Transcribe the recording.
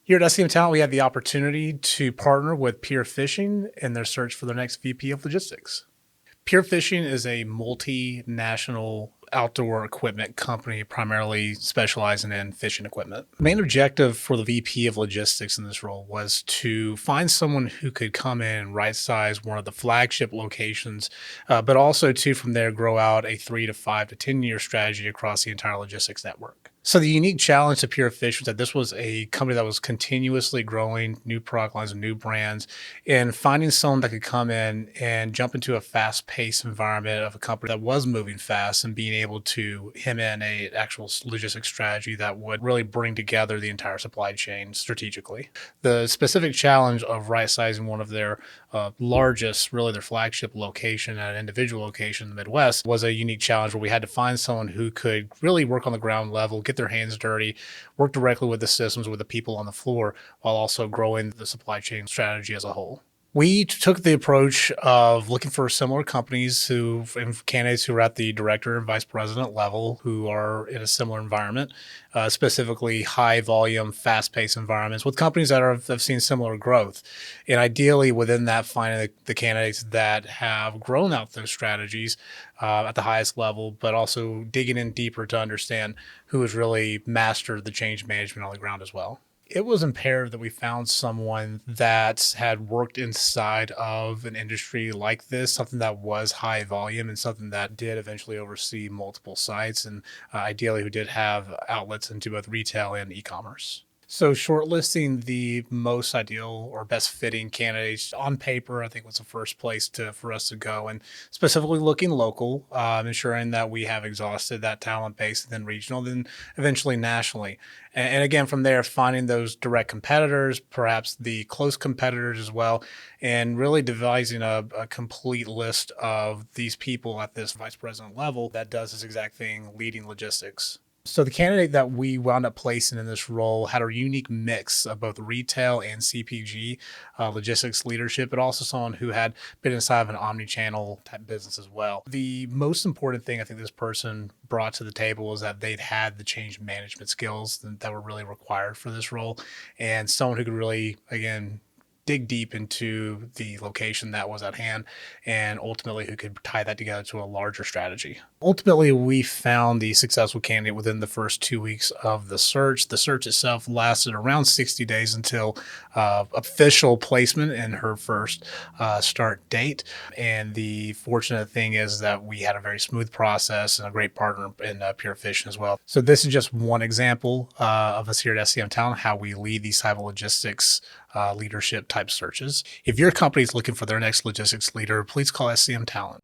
Here at SCM Talent, we had the opportunity to partner with Pure Fishing in their search for their next VP of Logistics. Pure Fishing is a multinational outdoor equipment company primarily specializing in fishing equipment. The main objective for the VP of Logistics in this role was to find someone who could come in and right size one of the flagship locations, but also to from there grow out a 3 to 5 to 10-year strategy across the entire logistics network. So the unique challenge to Pure Fish was that this was a company that was continuously growing new product lines and new brands, and finding someone that could come in and jump into a fast-paced environment of a company that was moving fast and being able to hem in a actual logistics strategy that would really bring together the entire supply chain strategically. The specific challenge of right-sizing one of their largest, really their flagship location at an individual location in the Midwest was a unique challenge where we had to find someone who could really work on the ground level, get their hands dirty, work directly with the systems, with the people on the floor, while also growing the supply chain strategy as a whole. We took the approach of looking for similar companies and candidates who are at the director and vice president level who are in a similar environment, specifically high volume, fast paced environments with companies that have seen similar growth. And ideally within that, finding the candidates that have grown out those strategies at the highest level, but also digging in deeper to understand who has really mastered the change management on the ground as well. It was imperative that we found someone that had worked inside of an industry like this, something that was high volume and something that did eventually oversee multiple sites, and ideally who did have outlets into both retail and e-commerce. So shortlisting the most ideal or best fitting candidates on paper, I think was the first place for us to go, and specifically looking local, ensuring that we have exhausted that talent base, then regional, then eventually nationally. And again, from there, finding those direct competitors, perhaps the close competitors as well, and really devising a complete list of these people at this vice president level that does this exact thing, leading logistics. So the candidate that we wound up placing in this role had a unique mix of both retail and CPG logistics leadership, but also someone who had been inside of an omni-channel type business as well. The most important thing I think this person brought to the table was that they'd had the change management skills that were really required for this role, and someone who could really, again, dig deep into the location that was at hand, and ultimately who could tie that together to a larger strategy. Ultimately, we found the successful candidate within the first 2 weeks of the search. The search itself lasted around 60 days until official placement and her first start date. And the fortunate thing is that we had a very smooth process and a great partner in Pure Fishing as well. So this is just one example of us here at SCM Talent, how we lead these type of logistics leadership type searches. If your company is looking for their next logistics leader, please call SCM Talent.